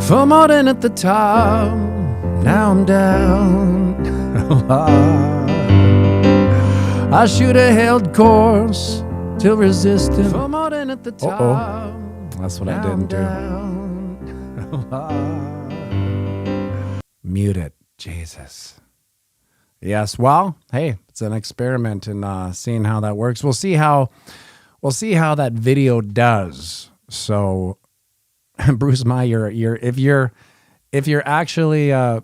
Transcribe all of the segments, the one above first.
Foremountain at the top, now I'm down. I should have held course till resistance. Foremountain at the top. That's what I didn't do. Mute it, Jesus. Yes, well, hey, it's an experiment in seeing how that works. We'll see how that video does. So, Bruce Meyer, if you're actually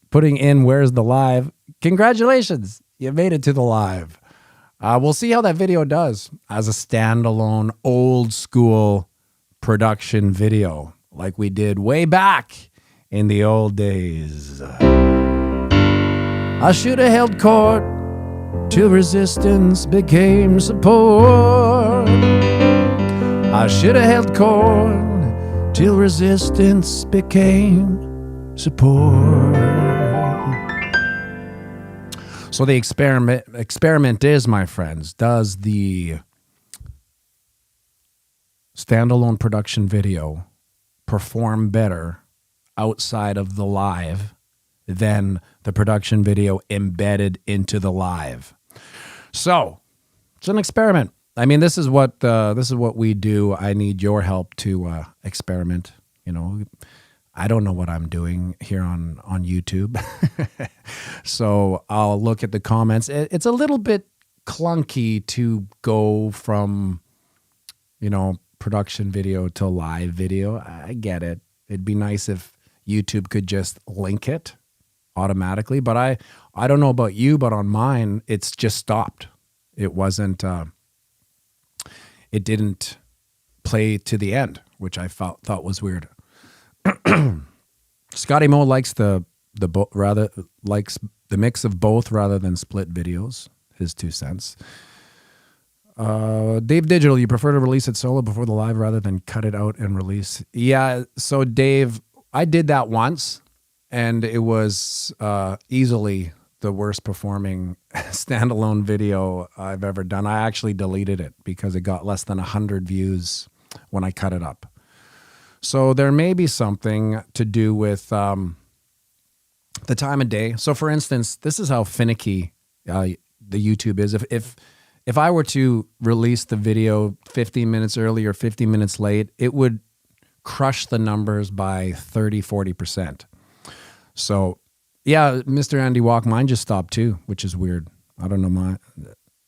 putting in where's the live, congratulations, you made it to the live. We'll see how that video does as a standalone old school production video like we did way back in the old days. I should have held court till resistance became support. I should have held court till resistance became support. So the experiment is, my friends, does the standalone production video perform better outside of the live than the production video embedded into the live? So it's an experiment. I mean, this is what we do. I need your help to experiment. You know, I don't know what I'm doing here on YouTube. So I'll look at the comments. It's a little bit clunky to go from, you know, production video to live video. I get it. It'd be nice if YouTube could just link it automatically. But I don't know about you, but on mine, it's just stopped. It wasn't, it didn't play to the end, which I thought was weird. Scotty Mo likes the mix of both rather than split videos. His 2 cents. Dave Digital, you prefer to release it solo before the live rather than cut it out and release? Yeah. So Dave, I did that once, and it was easily the worst performing standalone video I've ever done. I actually deleted it because it got less than 100 views when I cut it up. So there may be something to do with the time of day. So for instance, this is how finicky the YouTube is. If I were to release the video 15 minutes early or 15 minutes late, it would crush the numbers by 30, 40%. So yeah, Mr. Andy Walk, mine just stopped too, which is weird. I don't know.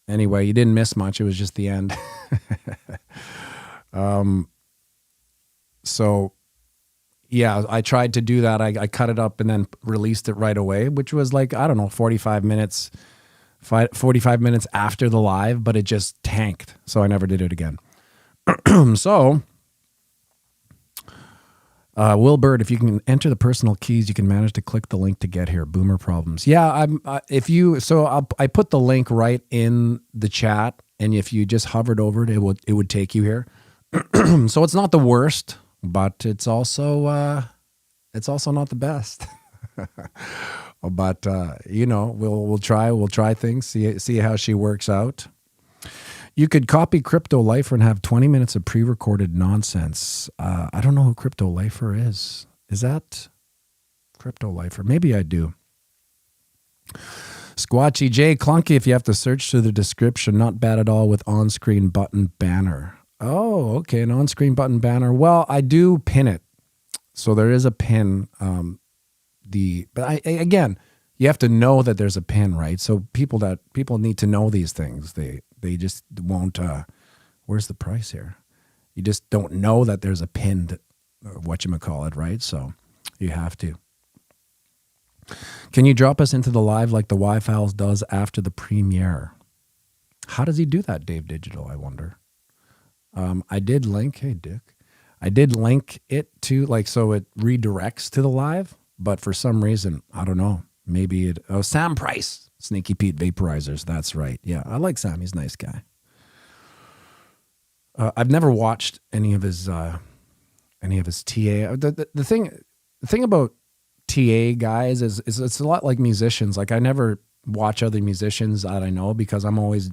Anyway, you didn't miss much. It was just the end. So yeah, I tried to do that. I cut it up and then released it right away, which was like, I don't know, 45 minutes after the live, but it just tanked. So I never did it again. So, Will Bird, if you can enter the personal keys, you can manage to click the link to get here. Boomer problems. Yeah, I put the link right in the chat, and if you just hovered over it, it would take you here. So it's not the worst, but it's also not the best. But you know, we'll try things, see how she works out. You could copy Crypto Lifer and have 20 minutes of pre-recorded nonsense. I don't know who Crypto Lifer is. Is that Crypto Lifer? Maybe I do. Squatchy J, clunky if you have to search through the description. Not bad at all with on-screen button banner. Oh, okay, an on-screen button banner. Well, I do pin it. So there is a pin. Again, you have to know that there's a pin, right? So people need to know these things. They just won't. Where's the price here? You just don't know that there's a pin, whatchamacallit, right? So you have to. Can you drop us into the live like the Wi-Files does after the premiere? How does he do that, Dave Digital, I wonder? I did link, hey Dick, I did link it to, like, so it redirects to the live, but for some reason, I don't know, maybe Sam Price, Sneaky Pete Vaporizers, that's right. Yeah, I like Sam, he's a nice guy. I've never watched any of his TA. The thing about TA guys is it's a lot like musicians. Like, I never watch other musicians that I know because I'm always,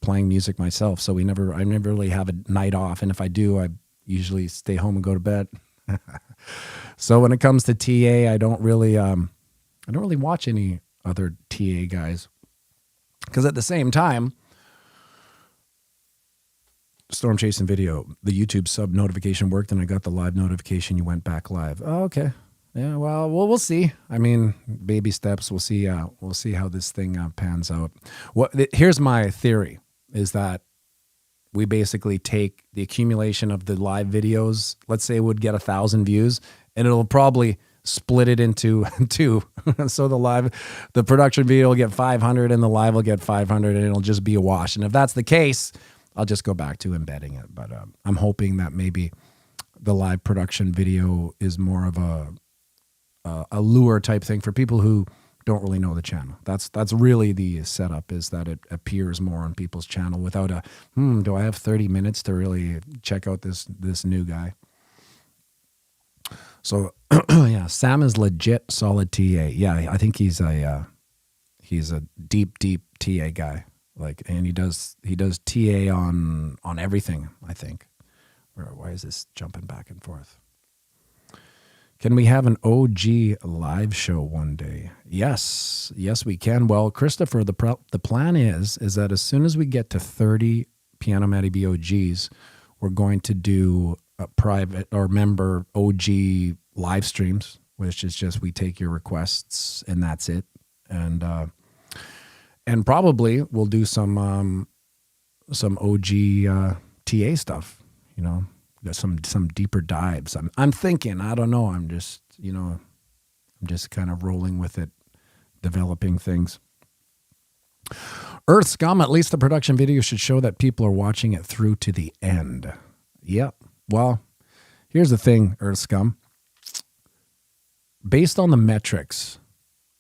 playing music myself. So I never really have a night off. And if I do, I usually stay home and go to bed. So when it comes to TA, I don't really watch any other TA guys, because at the same time, Storm Chasing Video, the YouTube sub notification worked, and I got the live notification. You went back live. Oh, okay. Yeah. Well, we'll see. I mean, baby steps. We'll see. We'll see how this thing pans out. Here's my theory: is that we basically take the accumulation of the live videos. Let's say it would get 1,000 views, and it'll probably split it into two. So the production video will get 500, and the live will get 500, and it'll just be a wash. And if that's the case, I'll just go back to embedding it. But I'm hoping that maybe the live production video is more of a lure type thing for people who don't really know the channel. That's really the setup, is that it appears more on people's channel without do I have 30 minutes to really check out this new guy? So yeah, Sam is legit solid TA. Yeah, I think he's a deep TA guy. And he does TA on everything, I think. Why is this jumping back and forth? Can we have an OG live show one day? Yes, we can. Well, Christopher, the plan is that as soon as we get to 30 pianomattyb OGs, we're going to do a private or member OG live streams, which is just we take your requests and that's it. And probably we'll do some OG TA stuff, some deeper dives. I'm thinking, I don't know. I'm just kind of rolling with it, developing things. Earth Scum, at least the production video should show that people are watching it through to the end. Yep. Well, here's the thing, Earth Scum. Based on the metrics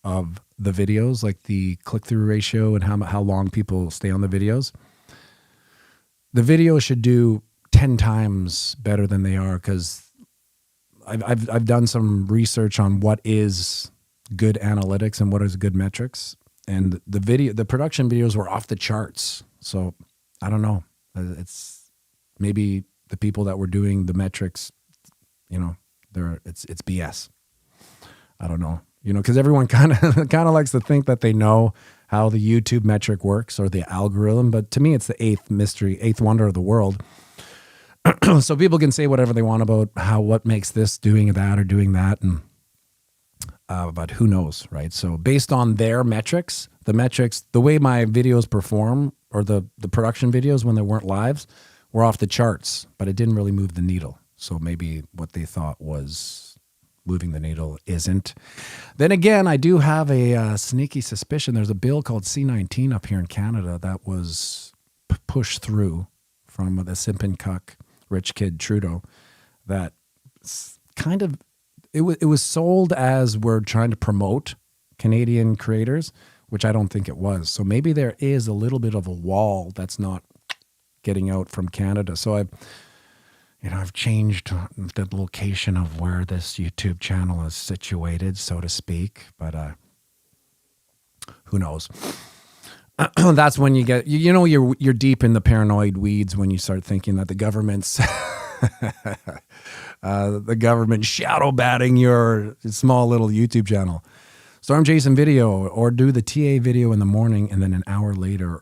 of the videos, like the click-through ratio and how long people stay on the videos should do 10 times better than they are, because I've done some research on what is good analytics and what is good metrics, and the production videos were off the charts. So I don't know. It's maybe the people that were doing the metrics, it's BS. I don't know. Because everyone kind of likes to think that they know how the YouTube metric works or the algorithm, but to me, it's the eighth wonder of the world. So people can say whatever they want about what makes this doing that or doing that, and but who knows, right? So based on their metrics, the way my videos perform, or the production videos when they weren't lives, were off the charts, but it didn't really move the needle. So maybe what they thought was moving the needle isn't. Then again, I do have a sneaky suspicion. There's a bill called C-19 up here in Canada that was pushed through from the simpin' cuck rich kid Trudeau. That kind of it was sold as we're trying to promote Canadian creators, which I don't think it was. So maybe there is a little bit of a wall that's not getting out from Canada. So I've changed the location of where this YouTube channel is situated, so to speak, but who knows? That's when you get, you're deep in the paranoid weeds when you start thinking that the government's shadow batting your small little YouTube channel. Storm Jason Video, or do the TA video in the morning and then an hour later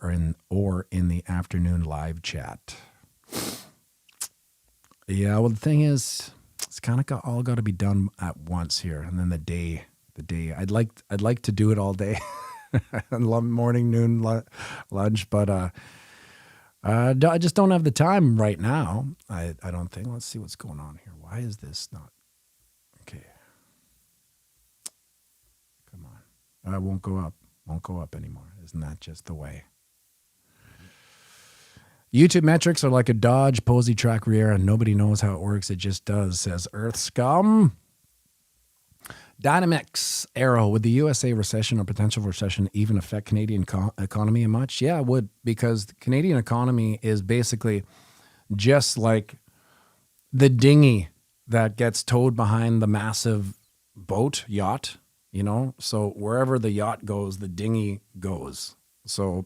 or in the afternoon live chat. Yeah, well, the thing is, it's kind of all got to be done at once here, and then the day. I'd like to do it all day, morning, noon, lunch, but I just don't have the time right now. I don't think. Let's see what's going on here. Why is this not okay? Come on, I won't go up. Won't go up anymore. Isn't that just the way? YouTube metrics are like a Dodge Posey Track Riera, and nobody knows how it works. It just does, says Earth Scum. Dynamics Arrow, would the USA recession or potential recession even affect Canadian economy much? Yeah, it would, because the Canadian economy is basically just like the dinghy that gets towed behind the massive yacht, So wherever the yacht goes, the dinghy goes. So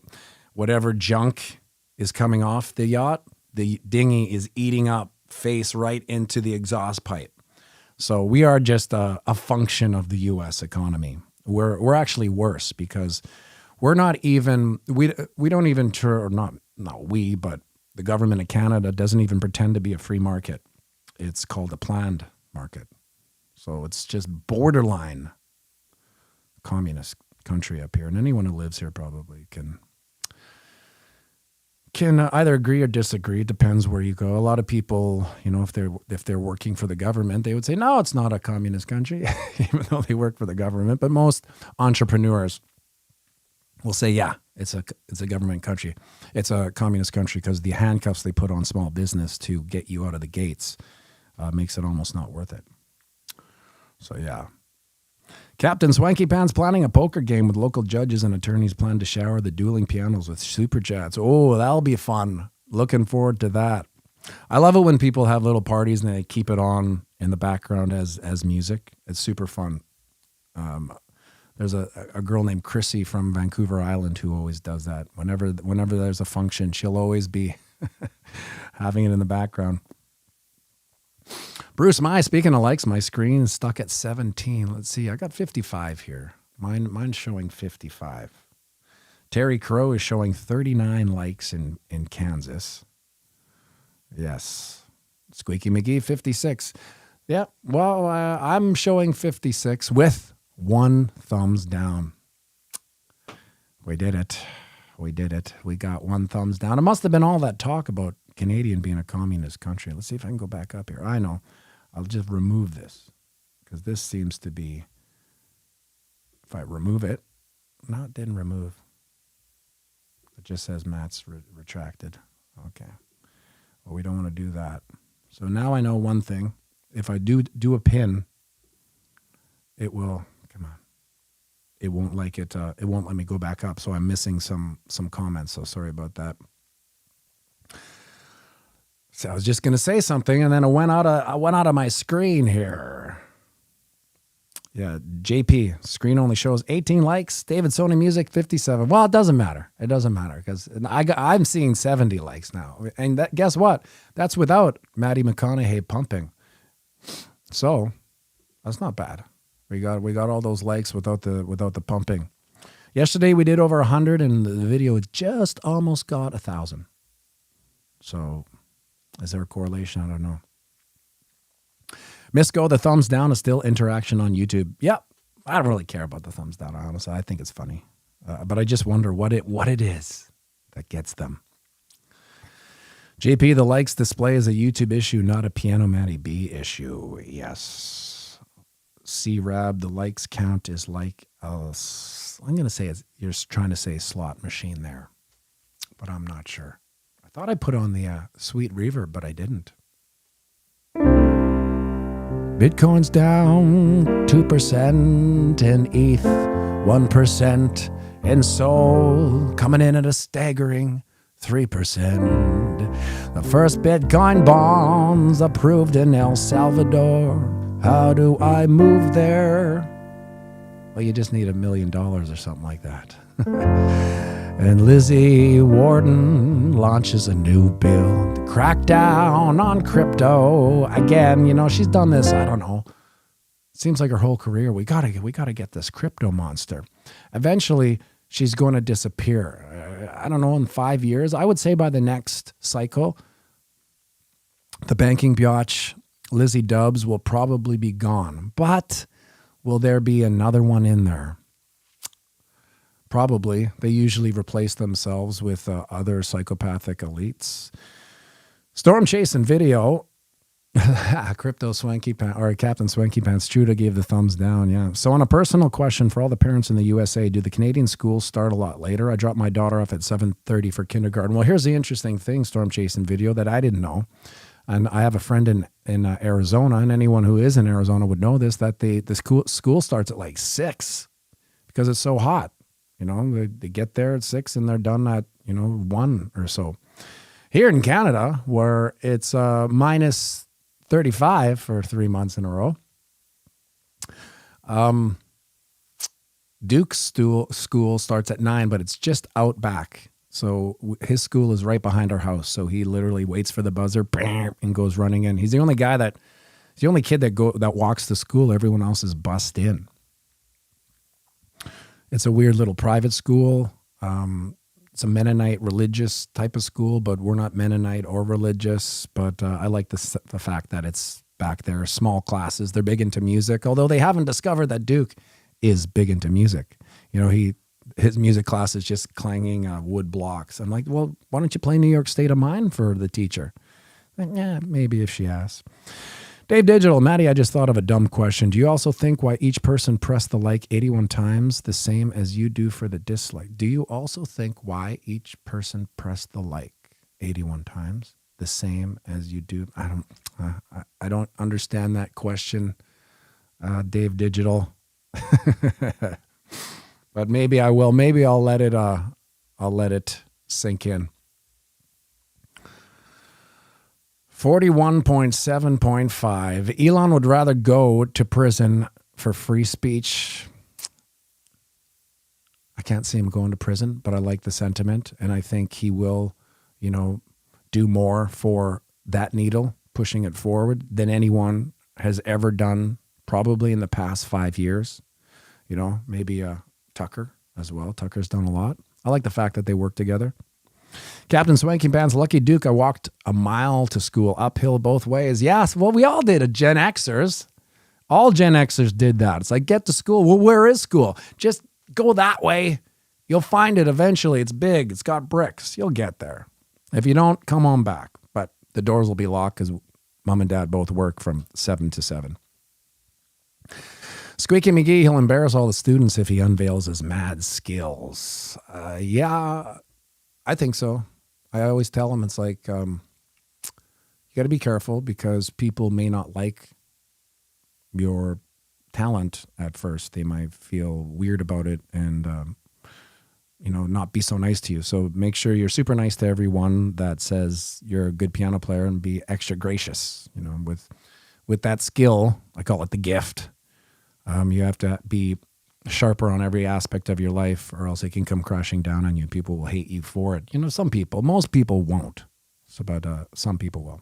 whatever junk is coming off the yacht, the dinghy is eating up face right into the exhaust pipe. So we are just a function of the U.S. economy. We're actually worse because we're not even we don't even not we, but the government of Canada doesn't even pretend to be a free market. It's called a planned market. So it's just borderline communist country up here, and anyone who lives here probably can either agree or disagree. It depends where you go. A lot of people, if they're working for the government, they would say, no, it's not a communist country, even though they work for the government. But most entrepreneurs will say, yeah, it's a government country. It's a communist country because the handcuffs they put on small business to get you out of the gates makes it almost not worth it. So, yeah. Captain Swanky Pants planning a poker game with local judges and attorneys plan to shower the dueling pianos with super chats. Oh, that'll be fun. Looking forward to that. I love it when people have little parties and they keep it on in the background as music. It's super fun. There's a girl named Chrissy from Vancouver Island who always does that. Whenever there's a function, she'll always be having it in the background. Bruce, speaking of likes, my screen is stuck at 17. Let's see, I got 55 here. Mine's showing 55. Terry Crow is showing 39 likes in Kansas. Yes. Squeaky McGee, 56. Yeah, well, I'm showing 56 with 1 thumbs down. We did it. We got 1 thumbs down. It must have been all that talk about Canadian being a communist country. Let's see if I can go back up here. I know. I'll just remove this because this seems to be, if I remove it, no, it didn't remove. It just says Matt's retracted. Okay. Well, we don't want to do that. So now I know one thing. If I do a pin, it will, come on. It won't like it. It won't let me go back up. So I'm missing some comments. So sorry about that. So I was just going to say something, and then I went out of my screen here. Yeah, JP, screen only shows 18 likes. David Sony Music, 57. Well, it doesn't matter. It doesn't matter because I'm seeing 70 likes now. And guess what? That's without Matty McConaughey pumping. So that's not bad. We got all those likes without the pumping. Yesterday we did over 100, and the video just almost got 1,000. So is there a correlation? I don't know. Misco, the thumbs down is still interaction on YouTube. Yep. I don't really care about the thumbs down, honestly. I think it's funny. But I just wonder what it is that gets them. JP, the likes display is a YouTube issue, not a pianomattyb issue. Yes. C-Rab, the likes count is like, I'm going to say you're trying to say slot machine there. But I'm not sure. I thought I put on the sweet reverb, but I didn't. Bitcoin's down 2% in ETH, 1% in Sol, coming in at a staggering 3%. The first Bitcoin bonds approved in El Salvador. How do I move there? Well, you just need $1 million or something like that. And Lizzie Warden launches a new bill to crack down on crypto. Again, she's done this, I don't know. Seems like her whole career. We gotta get this crypto monster. Eventually, she's going to disappear. I don't know, in 5 years. I would say by the next cycle, the banking biatch, Lizzie Dubs, will probably be gone. But will there be another one in there? Probably. They usually replace themselves with other psychopathic elites. Storm chasing video. Crypto Swanky Pants, or Captain Swanky Pants, Truda gave the thumbs down. Yeah. So on a personal question for all the parents in the USA, do the Canadian schools start a lot later? I dropped my daughter off at 7:30 for kindergarten. Well, here's the interesting thing, Storm chasing video, that I didn't know. And I have a friend in Arizona, and anyone who is in Arizona would know this, that the school starts at like 6 because it's so hot. They get there at 6 and they're done at, 1 or so. Here in Canada, where it's minus 35 for 3 months in a row, Duke's school starts at 9, but it's just out back. So his school is right behind our house. So he literally waits for the buzzer and goes running in. He's the only guy that the only kid that walks to school. Everyone else is bussed in. It's a weird little private school. It's a Mennonite religious type of school, but we're not Mennonite or religious. But I like the fact that it's back there. Small classes. They're big into music, although they haven't discovered that Duke is big into music. You know, his music class is just clanging wood blocks. I'm like, well, why don't you play New York State of Mind for the teacher? Like, yeah, maybe if she asks. Dave Digital, Matty, I just thought of a dumb question. Do you also think why each person pressed the like 81 times the same as you do for the dislike? Do you also think why each person pressed the like 81 times the same as you do? I don't understand that question, Dave Digital. But maybe I will. Maybe I'll let it sink in. 41.7.5. Elon would rather go to prison for free speech. I can't see him going to prison, but I like the sentiment. And I think he will, do more for that needle, pushing it forward than anyone has ever done, probably in the past 5 years. Maybe Tucker as well. Tucker's done a lot. I like the fact that they work together. Captain Swanky Band's Lucky Duke, I walked a mile to school, uphill both ways. Yes, well, we all did. Gen Xers. All Gen Xers did that. It's like, get to school. Well, where is school? Just go that way. You'll find it eventually. It's big. It's got bricks. You'll get there. If you don't, come on back. But the doors will be locked because mom and dad both work from 7 to 7. Squeaky McGee, he'll embarrass all the students if he unveils his mad skills. Yeah, I think so. I always tell him, it's like, you got to be careful because people may not like your talent at first. They might feel weird about it and, not be so nice to you. So make sure you're super nice to everyone that says you're a good piano player and be extra gracious, with that skill. I call it the gift. You have to be sharper on every aspect of your life or else it can come crashing down on you. People will hate you for it. Some people, most people won't. But some people will.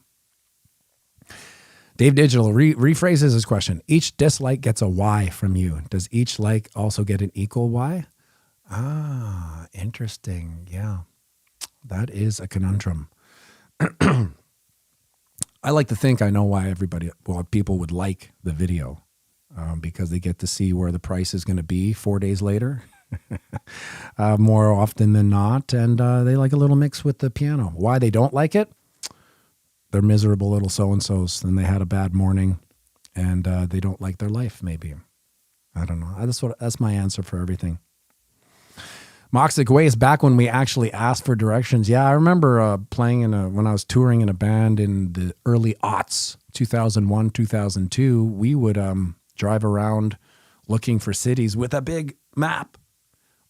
Dave Digital rephrases his question. Each dislike gets a Y from you. Does each like also get an equal Y? Ah, interesting. Yeah, that is a conundrum. I like to think I know why people would like the video. Because they get to see where the price is going to be 4 days later, more often than not. And they like a little mix with the piano. Why they don't like it? They're miserable little so-and-sos and they had a bad morning and they don't like their life, maybe. I don't know. That's my answer for everything. Moxic Ways, back when we actually asked for directions. Yeah, I remember playing when I was touring in a band in the early aughts, 2001, 2002, we would drive around looking for cities with a big map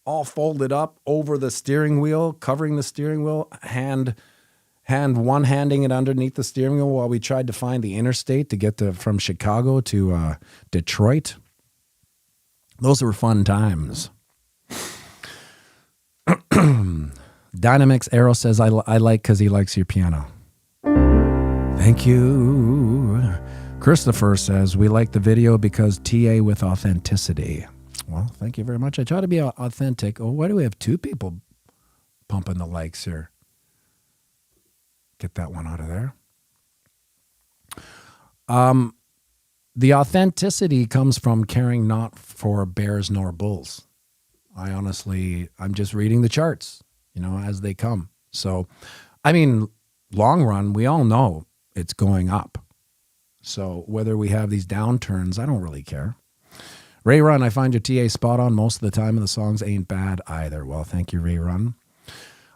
all folded up over the steering wheel, covering the steering wheel, one-handing it underneath the steering wheel while we tried to find the interstate to get from Chicago to Detroit. Those were fun times. Dynamics Arrow says, I like because he likes your piano. Thank you. Christopher says, we like the video because TA with authenticity. Well, thank you very much. I try to be authentic. Oh, why do we have two people pumping the likes here? Get that one out of there. The authenticity comes from caring not for bears nor bulls. I'm just reading the charts, as they come. So, long run, we all know it's going up. So whether we have these downturns, I don't really care. Ray Run, I find your TA spot on most of the time and the songs ain't bad either. Well, thank you, Ray Run.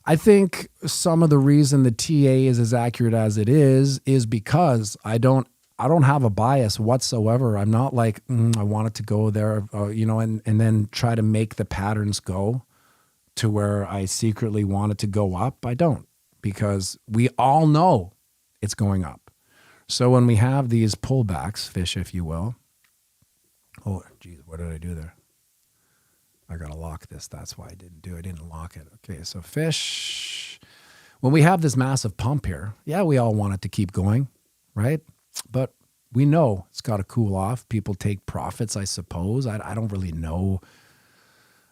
I think some of the reason the TA is as accurate as it is because I don't have a bias whatsoever. I'm not like, I want it to go there, and then try to make the patterns go to where I secretly want it to go up. I don't, because we all know it's going up. So when we have these pullbacks, fish, if you will. Oh, geez, what did I do there? I got to lock this. That's why I didn't lock it. Okay, so fish. When we have this massive pump here, yeah, we all want it to keep going, right? But We know it's got to cool off. People take profits, I suppose. I don't really know.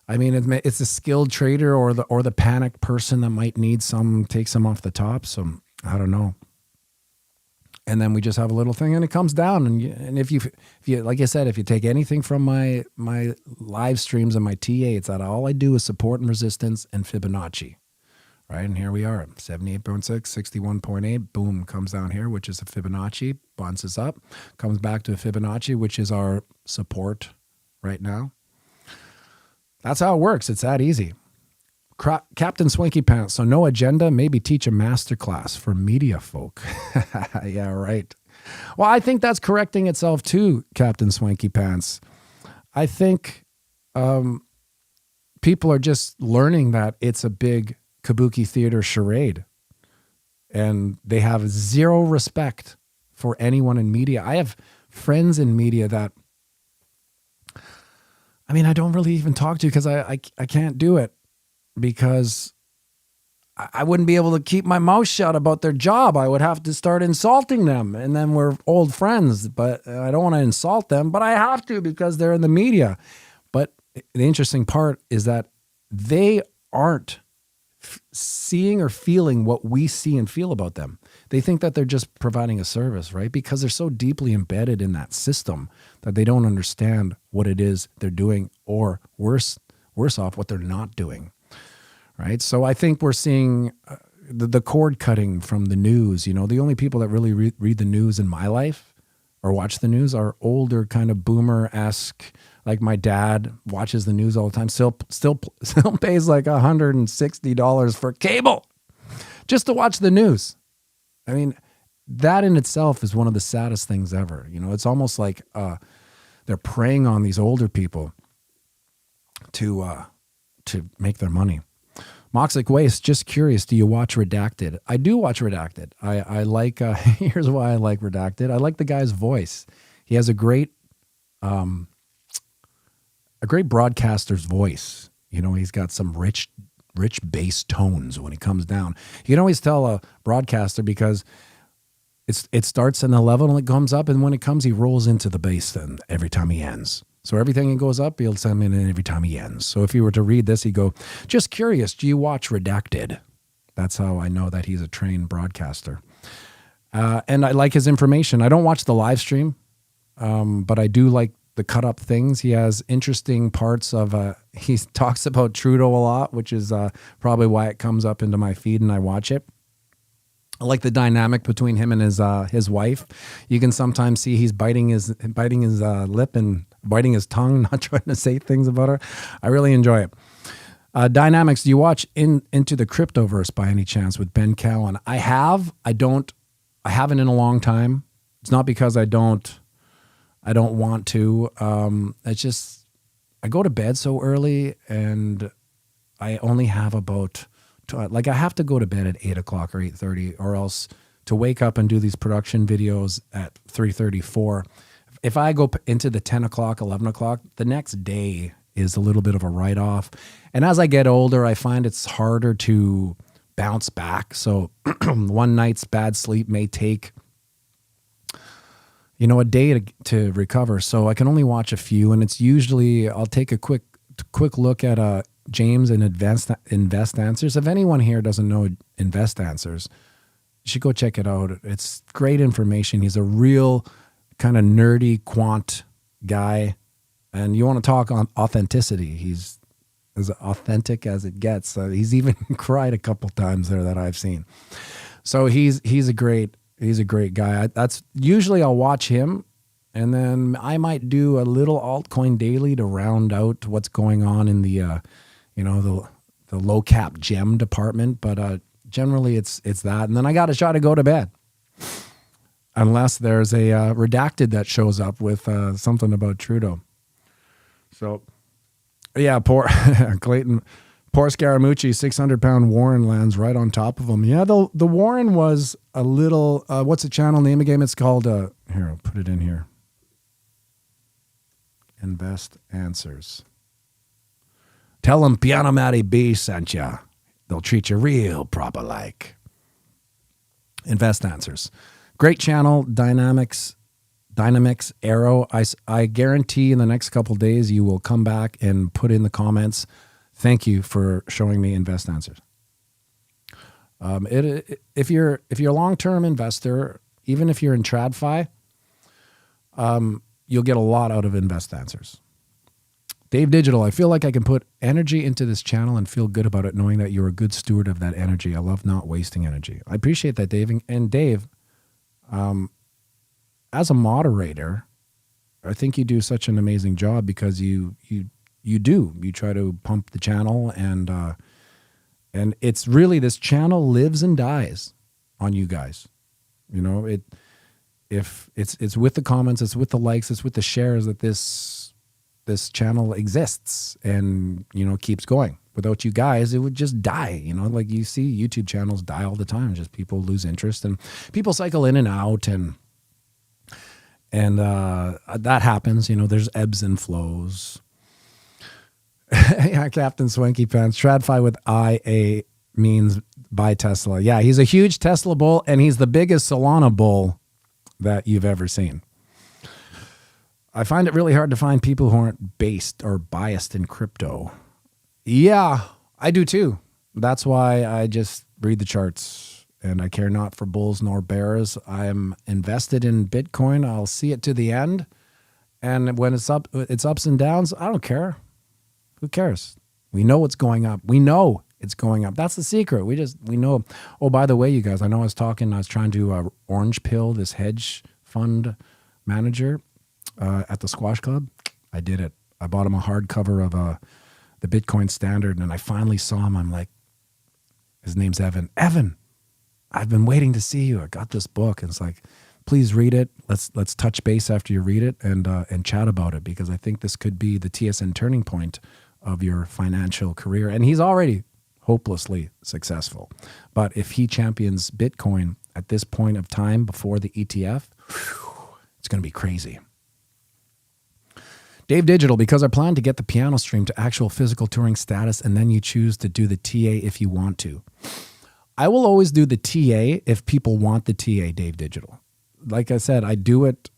I mean, it's a skilled trader or the panic person that might need take some off the top. So I don't know. And then we just have a little thing, and it comes down. And if you like I said, if you take anything from my live streams and my TA, it's that all I do is support and resistance and Fibonacci, right? And here we are, 78.6, 61.8, boom, comes down here, which is a Fibonacci, bounces up, comes back to a Fibonacci, which is our support right now. That's how it works. It's that easy. Captain Swanky Pants. So no agenda, maybe teach a masterclass for media folk. Yeah, right. Well, I think that's correcting itself too, Captain Swanky Pants. I think people are just learning that it's a big kabuki theater charade. And they have zero respect for anyone in media. I have friends in media that, I mean, I don't really even talk to because I can't do it. Because I wouldn't be able to keep my mouth shut about their job. I would have to start insulting them. And then we're old friends, but I don't want to insult them, but I have to because they're in the media. But the interesting part is that they aren't seeing or feeling what we see and feel about them. They think that they're just providing a service, right? Because they're so deeply embedded in that system that they don't understand what it is they're doing, or worse off, what they're not doing. Right. So I think we're seeing the cord cutting from the news. You know, the only people that really read the news in my life or watch the news are older, kind of boomer-esque. Like my dad watches the news all the time, still pays like $160 for cable just to watch the news. I mean, that in itself is one of the saddest things ever. You know, it's almost like they're preying on these older people to make their money. Moxic Waste, just curious, do you watch Redacted? I do watch Redacted. I like, here's why I like Redacted. I like the guy's voice. He has a great broadcaster's voice. You know, he's got some rich bass tones when he comes down. You can always tell a broadcaster because it starts in a level and it comes up, and when it comes, he rolls into the bass then every time he ends. So everything goes up, he'll send in every time he ends. So if he were to read this, he'd go, just curious, do you watch Redacted? That's how I know that he's a trained broadcaster. And I like his information. I don't watch the live stream, but I do like the cut up things. He has interesting parts of, he talks about Trudeau a lot, which is probably why it comes up into my feed and I watch it. I like the dynamic between him and his wife. You can sometimes see he's biting his lip and biting his tongue, not trying to say things about her. I really enjoy it. Dynamics. Do you watch Into the Cryptoverse by any chance with Ben Cowan? I have. I haven't in a long time. It's not because I don't want to. It's just I go to bed so early, and I only have about. Like I have to go to bed at 8 o'clock or 8:30, or else to wake up and do these production videos at 3:34. If I go into the 10 o'clock, 11 o'clock, the next day is a little bit of a write-off. And as I get older, I find it's harder to bounce back. So one night's bad sleep may take, a day to recover. So I can only watch a few, and it's usually I'll take a quick look at James and Invest Answers. If anyone here doesn't know Invest Answers, you should go check it out. It's great information. He's a real kind of nerdy quant guy, and you want to talk on authenticity. He's as authentic as it gets. He's even cried a couple times there that I've seen. So he's a great guy. That's usually I'll watch him. And then I might do a little altcoin daily to round out what's going on in the, the low cap gem department. But generally it's that. And then I got to try to go to bed. Unless there's a redacted that shows up with something about Trudeau. So, yeah, poor Clayton, poor Scaramucci, 600-pound Warren lands right on top of him. Yeah, the Warren was a little, what's the channel name again? It's called, here, I'll put it in here. Invest Answers. Tell them pianomattyb sent ya. They'll treat you real proper like. Invest Answers. Great channel, dynamics, Dynamics Arrow, I guarantee in the next couple days you will come back and put in the comments, thank you for showing me Invest Answers. If you're a long-term investor, even if you're in TradFi, you'll get a lot out of Invest Answers. Dave Digital, I feel like I can put energy into this channel and feel good about it, knowing that you're a good steward of that energy. I love not wasting energy. I appreciate that, Dave. And Dave, as a moderator, I think you do such an amazing job because you try to pump the channel, and it's really, this channel lives and dies on you guys. You know, it's with the comments, it's with the likes, it's with the shares that this channel exists and, you know, keeps going. Without you guys, it would just die. You know, like you see YouTube channels die all the time. Just people lose interest and people cycle in and out, and that happens. You know, there's ebbs and flows. Yeah, Captain Swanky Pants. TradFi with IA means buy Tesla. Yeah, he's a huge Tesla bull, and he's the biggest Solana bull that you've ever seen. I find it really hard to find people who aren't based or biased in crypto. Yeah, I do too. That's why I just read the charts, and I care not for bulls nor bears. I'm invested in Bitcoin. I'll see it to the end. And when it's ups and downs, I don't care. Who cares? We know what's going up. We know it's going up. That's the secret. We know. Oh, by the way, you guys, I know I was trying to orange pill this hedge fund manager at the Squash Club. I did it. I bought him a hardcover of the Bitcoin Standard, and I finally saw him. I'm like, his name's Evan. Evan, I've been waiting to see you. I got this book. And it's like, please read it. Let's touch base after you read it and chat about it, because I think this could be the TSN turning point of your financial career. And he's already hopelessly successful. But if he champions Bitcoin at this point of time before the ETF, it's going to be crazy. Dave Digital, because I plan to get the piano stream to actual physical touring status, and then you choose to do the TA if you want to. I will always do the TA if people want the TA, Dave Digital. Like I said, I do it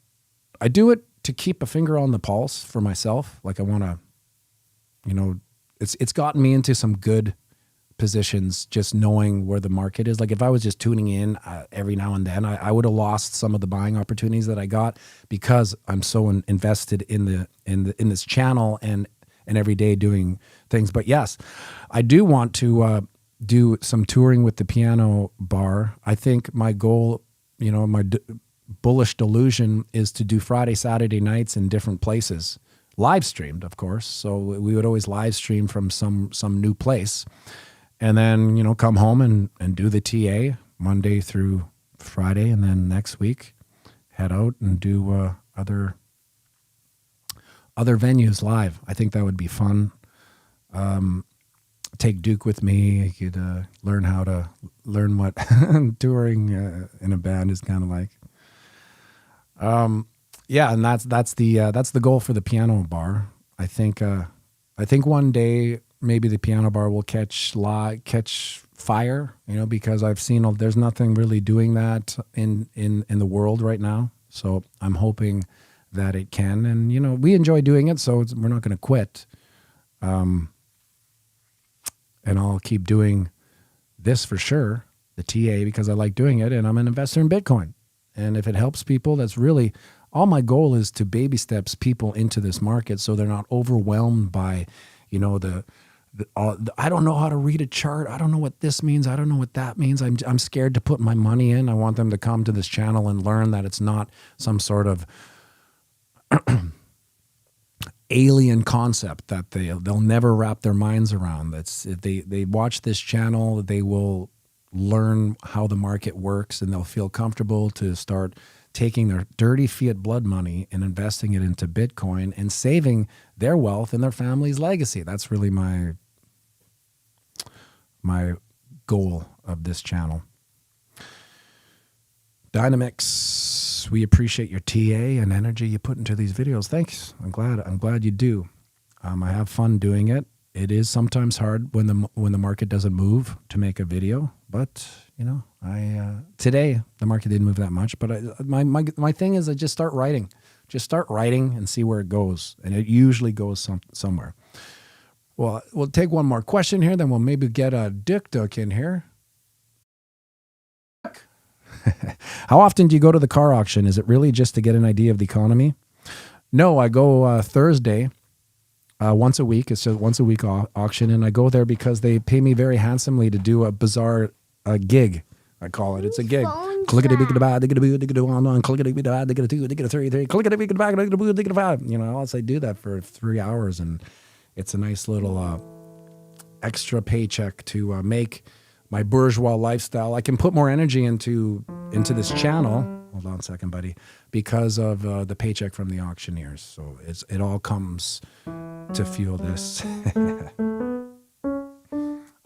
to keep a finger on the pulse for myself. Like I want to, you know, it's gotten me into some good positions just knowing where the market is. Like if I was just tuning in every now and then, I would have lost some of the buying opportunities that I got, because I'm so invested in this channel and every day doing things. But yes, I do want to do some touring with the piano bar. I think my goal, you know, my bullish delusion is to do Friday, Saturday nights in different places, live streamed, of course. So we would always live stream from some new place, and then, you know, come home and do the TA Monday through Friday, and then next week head out and do other venues live. I think that would be fun. Take Duke with me. You could learn what touring in a band is kind of like. Yeah, and that's the goal for the piano bar. I think one day maybe the piano bar will catch fire, you know, because I've seen there's nothing really doing that in the world right now. So I'm hoping that it can, and you know, we enjoy doing it, so we're not going to quit. And I'll keep doing this for sure, the TA, because I like doing it, and I'm an investor in Bitcoin. And if it helps people, that's really all my goal is, to baby steps people into this market so they're not overwhelmed by, you know, I don't know how to read a chart. I don't know what this means. I don't know what that means. I'm scared to put my money in. I want them to come to this channel and learn that it's not some sort of alien concept that they'll never wrap their minds around. That's if they watch this channel, they will learn how the market works, and they'll feel comfortable to start taking their dirty fiat blood money and investing it into Bitcoin and saving their wealth and their family's legacy. That's really my goal of this channel. Dynamics, we appreciate your TA and energy you put into these videos. Thanks. I'm glad you do. I have fun doing it. it is sometimes hard when the market doesn't move to make a video. But you know, today the market didn't move that much. But my thing is, I just start writing. Just start writing and see where it goes, and it usually goes somewhere. Well, we'll take one more question here, then we'll maybe get a Dick Duck in here. How often do you go to the car auction? Is it really just to get an idea of the economy? No, I go Thursday, once a week. It's a once a week auction, and I go there because they pay me very handsomely to do a bizarre gig. I call it. It's a gig. You know, else I do that for 3 hours, and it's a nice little extra paycheck to make my bourgeois lifestyle. I can put more energy into this channel. Hold on a second, buddy. Because of the paycheck from the auctioneers. So it all comes to fuel this.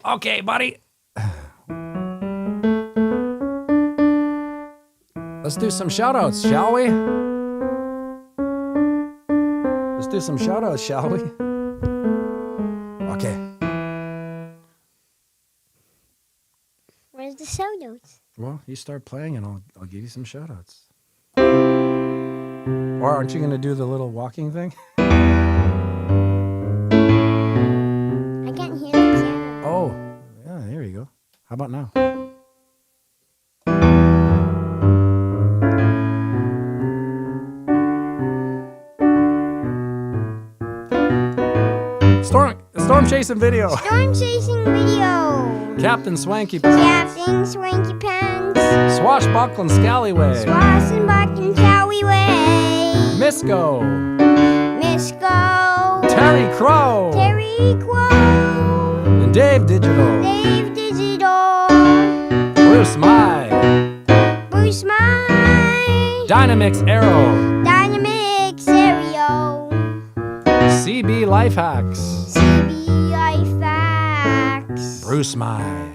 Okay, buddy. Let's do some shout-outs, shall we? Let's do some shout-outs, shall we? Okay. Where's the shout-outs? Well, you start playing and I'll give you some shout-outs. Or aren't you going to do the little walking thing? I can't hear the piano. Oh, yeah, there you go. How about now? Storm chasing video. Storm chasing video. Captain Swanky Pants. Captain Swanky Pants. Swashbuckling Scallyway. Swashbuckling Scallyway. Misco. Misco. Terry Crow. Terry Crow. And Dave Digital. Dave Digital. Bruce Mai. Bruce Mai. Dynamix Arrow. Dynamix Arrow. CB Life Hacks. CB Life Hacks. Bruce Mai.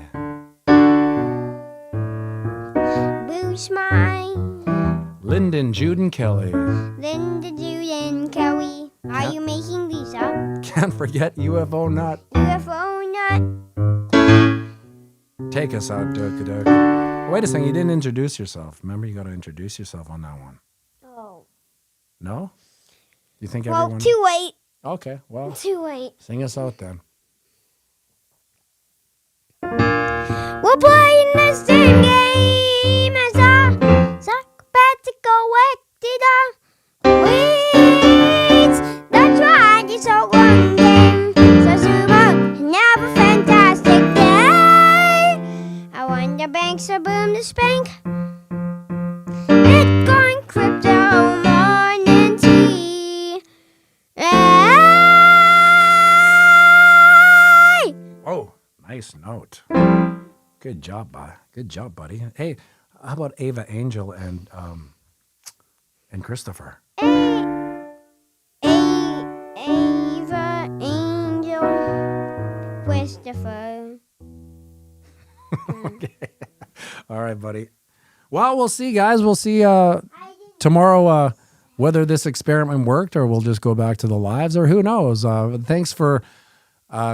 Bruce Mai. Lyndon, Jude, and Kelly. Linda, Jude, and Kelly. Are you making these up? Can't forget UFO Nut. UFO Nut. Take us out, Duck. Wait a second, you didn't introduce yourself. Remember, you got to introduce yourself on that one. Oh. No? You think Well, everyone... too late. Okay, well, Too late. sing us out then. We're playing the same game as a sabbatical weeds. That's right, it's all one game. So super, and have a fantastic day. I want the banks to boom to spank. Bitcoin, crypto, morning tea. Hey! Oh, nice note. Good job, buddy. Hey, how about Ava Angel and Christopher? Ava Angel Christopher. Okay. All right, buddy. Well, we'll see, guys. We'll see tomorrow whether this experiment worked or we'll just go back to the lives or who knows. Thanks for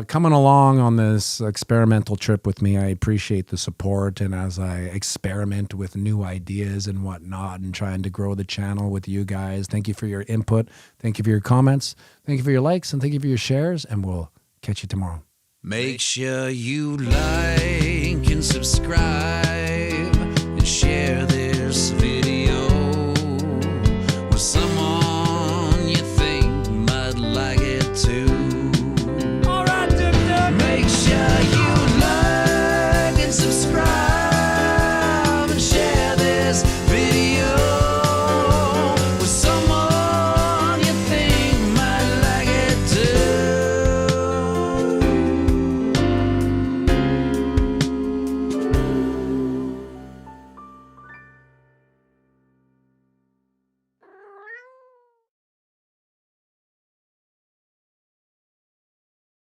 coming along on this experimental trip with me. I appreciate the support, and as I experiment with new ideas and whatnot and trying to grow the channel with you guys, thank you for your input. Thank you for your comments. Thank you for your likes, and thank you for your shares, and we'll catch you tomorrow. Make sure you like and subscribe and share this